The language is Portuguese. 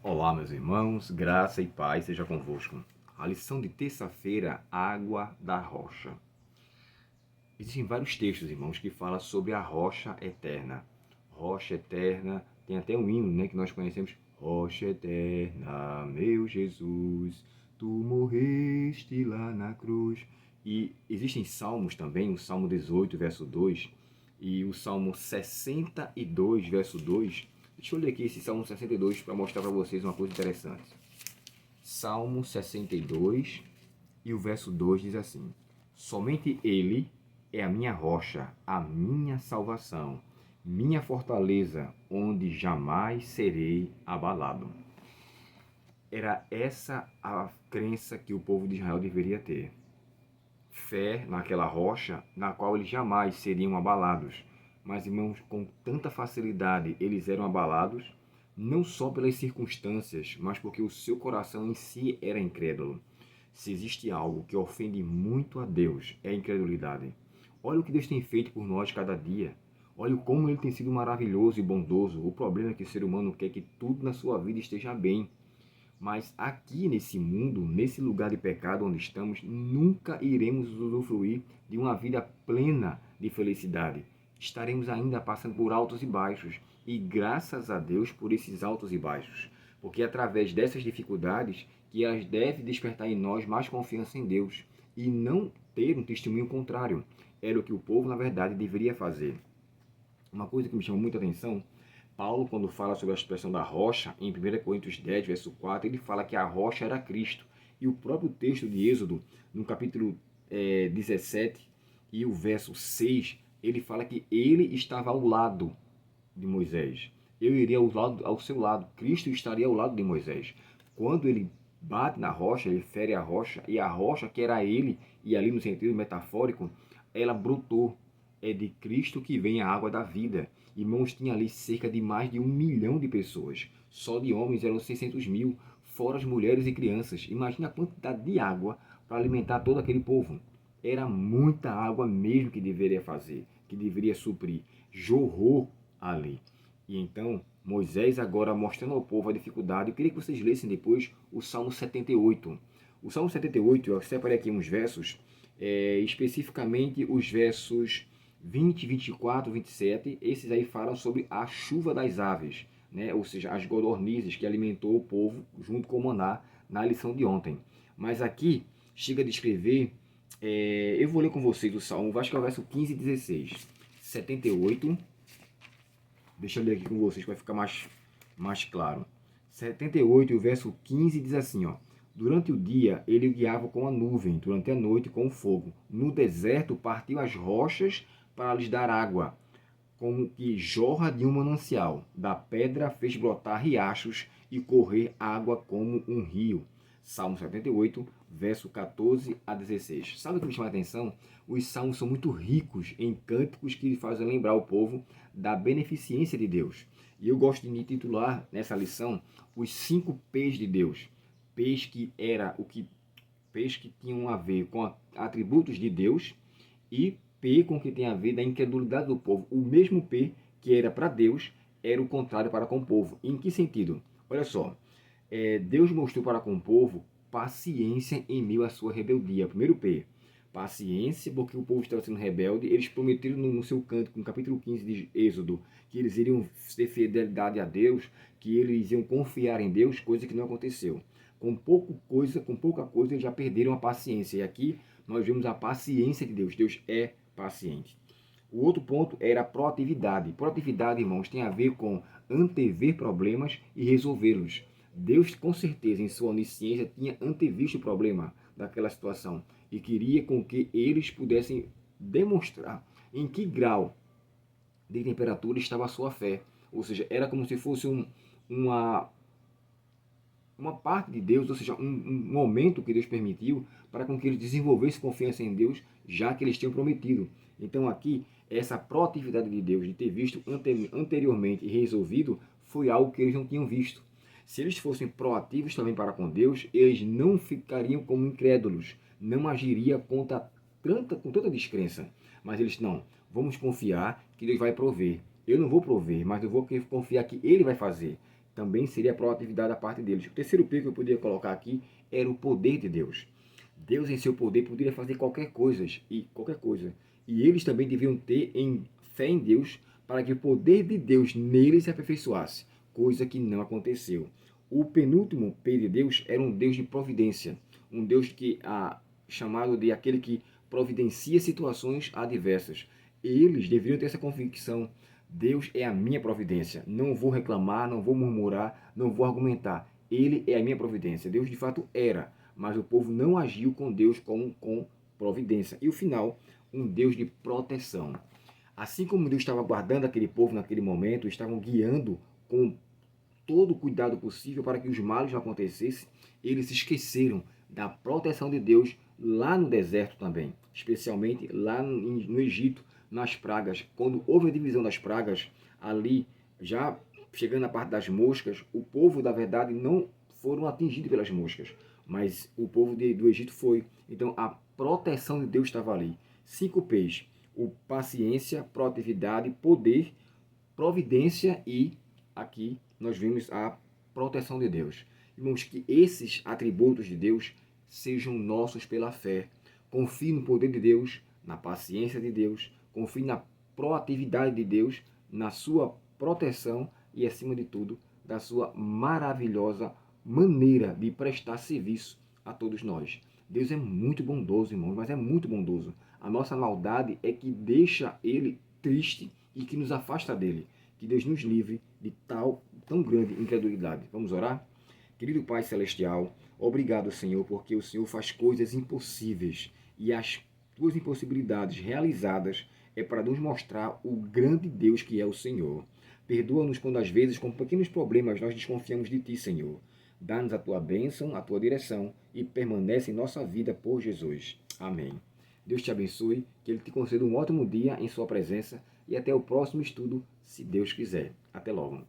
Olá, meus irmãos, graça e paz seja convosco. A lição de terça-feira, água da rocha. Existem vários textos, irmãos, que falam sobre a rocha eterna. Rocha eterna, tem até um hino, né, que nós conhecemos. Rocha eterna, meu Jesus, tu morreste lá na cruz. E existem salmos também, o Salmo 18, verso 2, e o Salmo 62, verso 2. Deixa eu ler aqui esse Salmo 62 para mostrar para vocês uma coisa interessante. Salmo 62 e o verso 2 diz assim: Somente Ele é a minha rocha, a minha salvação, minha fortaleza, onde jamais serei abalado. Era essa a crença que o povo de Israel deveria ter. Fé naquela rocha na qual eles jamais seriam abalados. Mas, irmãos, com tanta facilidade eles eram abalados, não só pelas circunstâncias, mas porque o seu coração em si era incrédulo. Se existe algo que ofende muito a Deus, é a incredulidade. Olha o que Deus tem feito por nós cada dia. Olha como Ele tem sido maravilhoso e bondoso. O problema é que o ser humano quer que tudo na sua vida esteja bem. Mas aqui nesse mundo, nesse lugar de pecado onde estamos, nunca iremos usufruir de uma vida plena de felicidade. Estaremos ainda passando por altos e baixos. E graças a Deus por esses altos e baixos. Porque é através dessas dificuldades que elas devem despertar em nós mais confiança em Deus. E não ter um testemunho contrário. Era o que o povo, na verdade, deveria fazer. Uma coisa que me chamou muita atenção, Paulo, quando fala sobre a expressão da rocha, em 1 Coríntios 10, verso 4, ele fala que a rocha era Cristo. E o próprio texto de Êxodo, no capítulo 17 e o verso 6, ele fala que ele estava ao lado de Moisés. Eu iria ao seu lado. Cristo estaria ao lado de Moisés. Quando ele bate na rocha, ele fere a rocha, e a rocha, que era ele, e ali no sentido metafórico, ela brotou. É de Cristo que vem a água da vida. Irmãos, tinha ali cerca de mais de 1 milhão de pessoas. Só de homens eram 600 mil, fora as mulheres e crianças. Imagina a quantidade de água para alimentar todo aquele povo. Era muita água mesmo que deveria fazer, que deveria suprir. Jorrou ali. E então, Moisés agora mostrando ao povo a dificuldade. Eu queria que vocês lessem depois o Salmo 78. O Salmo 78, eu separei aqui uns versos, especificamente os versos 20, 24, 27, esses aí falam sobre a chuva das aves, né? Ou seja, as codornizes que alimentou o povo junto com o maná na lição de ontem. Mas aqui chega a descrever, eu vou ler com vocês o Salmo, acho que é o verso 15 e 16. 78, deixa eu ler aqui com vocês para ficar mais claro. 78, o verso 15 diz assim, ó: Durante o dia ele o guiava com a nuvem, durante a noite com o fogo. No deserto partiu as rochas para lhes dar água, como que jorra de um manancial. Da pedra fez brotar riachos e correr água como um rio. Salmo 78, verso 14 a 16. Sabe o que me chama a atenção? Os salmos são muito ricos em cânticos que fazem lembrar o povo da beneficência de Deus. E eu gosto de titular nessa lição os 5 P's de Deus. P's que era o que P's que tinham a ver com atributos de Deus, e P com que tem a ver da incredulidade do povo. O mesmo P que era para Deus era o contrário para com o povo. Em que sentido? Olha só, Deus mostrou para com o povo paciência em meio à sua rebeldia. Primeiro P, paciência, porque o povo estava sendo rebelde. Eles prometeram no seu cântico, no capítulo 15 de Êxodo, que eles iriam ter fidelidade a Deus, que eles iam confiar em Deus, coisa que não aconteceu. Com pouca coisa, eles já perderam a paciência. E aqui nós vemos a paciência de Deus. Deus é paciente. O outro ponto era a proatividade. Proatividade, irmãos, tem a ver com antever problemas e resolvê-los. Deus, com certeza, em sua onisciência, tinha antevisto o problema daquela situação e queria com que eles pudessem demonstrar em que grau de temperatura estava a sua fé. Ou seja, era como se fosse uma parte de Deus, ou seja, um momento que Deus permitiu para com que eles desenvolvessem confiança em Deus, já que eles tinham prometido. Então aqui, essa proatividade de Deus, de ter visto anteriormente e resolvido, foi algo que eles não tinham visto. Se eles fossem proativos também para com Deus, eles não ficariam como incrédulos, não agiriam com tanta descrença. Mas eles não, vamos confiar que Deus vai prover. Eu não vou prover, mas eu vou confiar que Ele vai fazer. também seria a proatividade da parte deles. O terceiro P que eu poderia colocar aqui era o poder de Deus. Deus em seu poder poderia fazer qualquer coisa. E eles também deviam ter fé em Deus para que o poder de Deus neles se aperfeiçoasse, coisa que não aconteceu. O penúltimo P de Deus era um Deus de providência, um Deus que chamado de aquele que providencia situações adversas. Eles deveriam ter essa convicção. Deus é a minha providência. Não vou reclamar, não vou murmurar, não vou argumentar. Ele é a minha providência. Deus de fato era, mas o povo não agiu com Deus como com providência. E o final, um Deus de proteção. Assim como Deus estava guardando aquele povo naquele momento, estavam guiando com todo o cuidado possível para que os males não acontecessem, eles se esqueceram da proteção de Deus lá no deserto também, especialmente lá no Egito, nas pragas. Quando houve a divisão das pragas, ali, já chegando na parte das moscas, o povo, da verdade, não foram atingidos pelas moscas, mas o povo do Egito foi. Então, a proteção de Deus estava ali. 5 P's: paciência, proatividade, poder, providência e, aqui, nós vimos a proteção de Deus. Irmãos, que esses atributos de Deus sejam nossos pela fé. Confie no poder de Deus, na paciência de Deus, confie na proatividade de Deus, na sua proteção e, acima de tudo, da sua maravilhosa maneira de prestar serviço a todos nós. Deus é muito bondoso, irmãos, mas é muito bondoso. A nossa maldade é que deixa Ele triste e que nos afasta dele. Que Deus nos livre de tão grande incredulidade. Vamos orar? Querido Pai Celestial, obrigado, Senhor, porque o Senhor faz coisas impossíveis e as tuas impossibilidades realizadas é para nos mostrar o grande Deus que é o Senhor. Perdoa-nos quando às vezes com pequenos problemas nós desconfiamos de Ti, Senhor. Dá-nos a Tua bênção, a Tua direção e permanece em nossa vida por Jesus. Amém. Deus te abençoe, que Ele te conceda um ótimo dia em sua presença e até o próximo estudo, se Deus quiser. Até logo.